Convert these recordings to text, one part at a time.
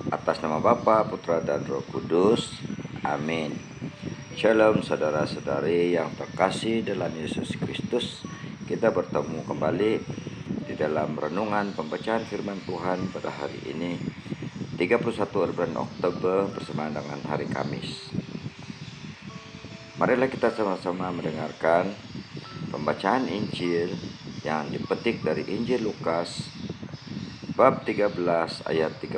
Atas nama Bapa, Putra, dan Roh Kudus. Amin. Shalom saudara-saudari yang terkasih dalam Yesus Kristus. Kita bertemu kembali di dalam renungan pembacaan firman Tuhan pada hari ini 31 bulan Oktober bersamaan dengan hari Kamis. Marilah kita sama-sama mendengarkan pembacaan Injil yang dipetik dari Injil Lukas bab 13 ayat 31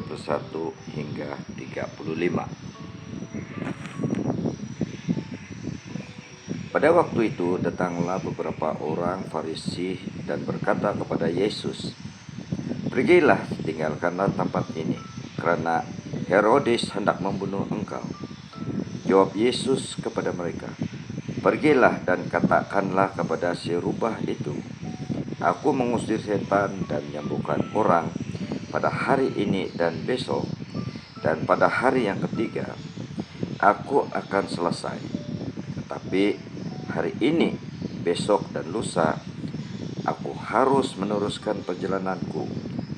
hingga 35. Pada waktu itu datanglah beberapa orang Farisi dan berkata kepada Yesus, "Pergilah, tinggalkanlah tempat ini, karena Herodes hendak membunuh engkau." Jawab Yesus kepada mereka, "Pergilah dan katakanlah kepada si rubah itu, Aku mengusir setan dan menyembuhkan orang pada hari ini dan besok, dan pada hari yang ketiga aku akan selesai. Tetapi hari ini, besok, dan lusa aku harus meneruskan perjalananku,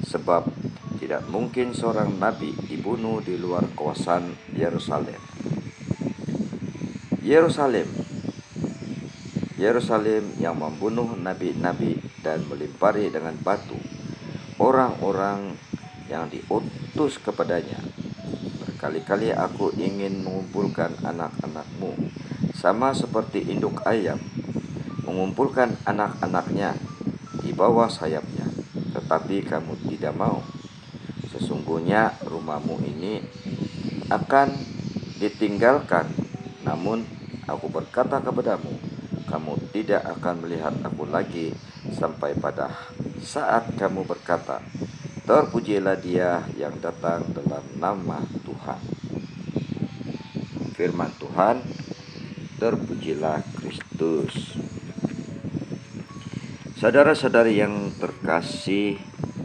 sebab tidak mungkin seorang nabi dibunuh di luar kawasan Yerusalem. Yerusalem yang membunuh nabi-nabi dan melempari dengan batu orang-orang yang diutus kepadanya. Berkali-kali aku ingin mengumpulkan anak-anakmu, sama seperti induk ayam mengumpulkan anak-anaknya di bawah sayapnya, tetapi kamu tidak mau. Sesungguhnya rumahmu ini akan ditinggalkan, namun aku berkata kepadamu, kamu tidak akan melihat aku lagi sampai pada saat kamu berkata, Terpujilah Dia yang datang dalam nama Tuhan." Firman Tuhan. Terpujilah Kristus. Saudara-saudari yang terkasih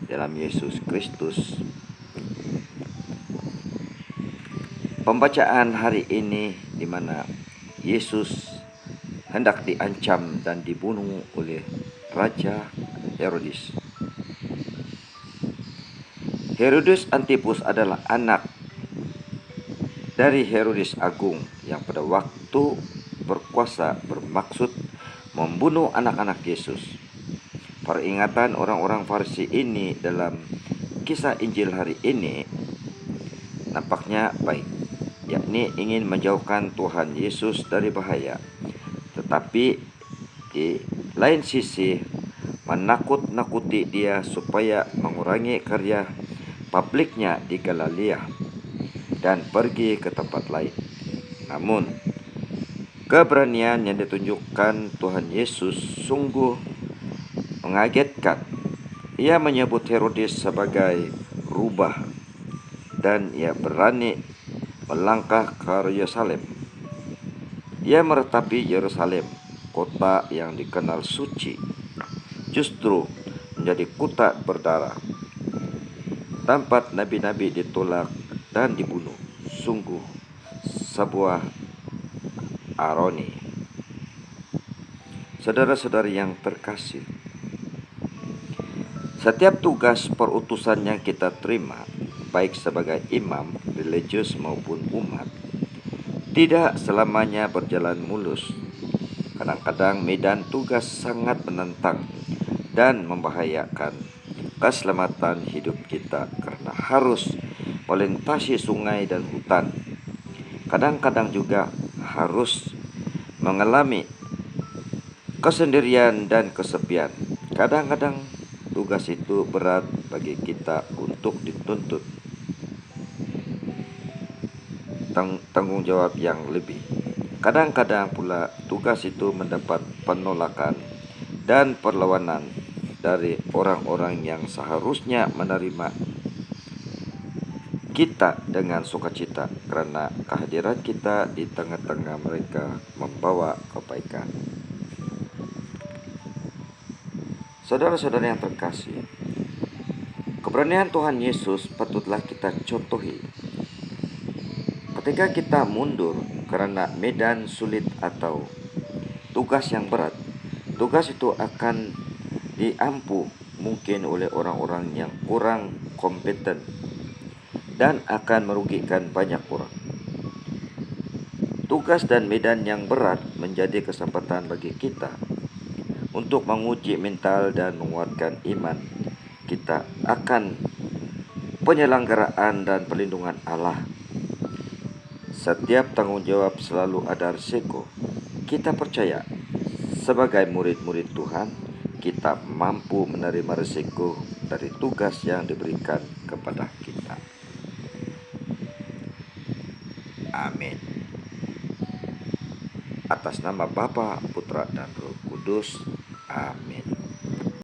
dalam Yesus Kristus, pembacaan hari ini di mana Yesus hendak diancam dan dibunuh oleh Raja Herodes. Herodes Antipus adalah anak dari Herodes Agung yang pada waktu berkuasa bermaksud membunuh anak-anak Yesus. Peringatan orang-orang Farisi ini dalam kisah Injil hari ini nampaknya baik, yakni ingin menjauhkan Tuhan Yesus dari bahaya, tetapi di lain sisi menakut-nakuti Dia supaya mengurangi karya publiknya di Galilea dan pergi ke tempat lain. Namun, keberanian yang ditunjukkan Tuhan Yesus sungguh mengagetkan. Ia menyebut Herodes sebagai rubah, dan ia berani melangkah ke Yerusalem. Ia meratapi Yerusalem, kota yang dikenal suci, justru menjadi kota berdarah. Tempat nabi-nabi ditolak dan dibunuh. Sungguh sebuah ironi. Saudara-saudari yang terkasih, setiap tugas perutusan yang kita terima, baik sebagai imam, religius maupun umat, tidak selamanya berjalan mulus. Kadang-kadang medan tugas sangat menantang dan membahayakan keselamatan hidup kita karena harus melintasi sungai dan hutan. Kadang-kadang juga harus mengalami kesendirian dan kesepian. Kadang-kadang tugas itu berat bagi kita untuk dituntut tanggung jawab yang lebih. Kadang-kadang pula tugas itu mendapat penolakan dan perlawanan dari orang-orang yang seharusnya menerima kita dengan sukacita, karena kehadiran kita di tengah-tengah mereka membawa kebaikan. Saudara-saudara yang terkasih, keberanian Tuhan Yesus patutlah kita contohi. Ketika kita mundur karena medan sulit atau tugas yang berat, tugas itu akan diampu mungkin oleh orang-orang yang kurang kompeten. dan akan merugikan banyak orang. Tugas dan medan yang berat menjadi kesempatan bagi kita untuk menguji mental dan menguatkan iman kita akan penyelenggaraan dan perlindungan Allah. Setiap tanggung jawab selalu ada risiko. Kita percaya sebagai murid-murid Tuhan, kita mampu menerima risiko dari tugas yang diberikan kepada kita. Amin. Atas nama Bapa, Putra, dan Roh Kudus. Amin.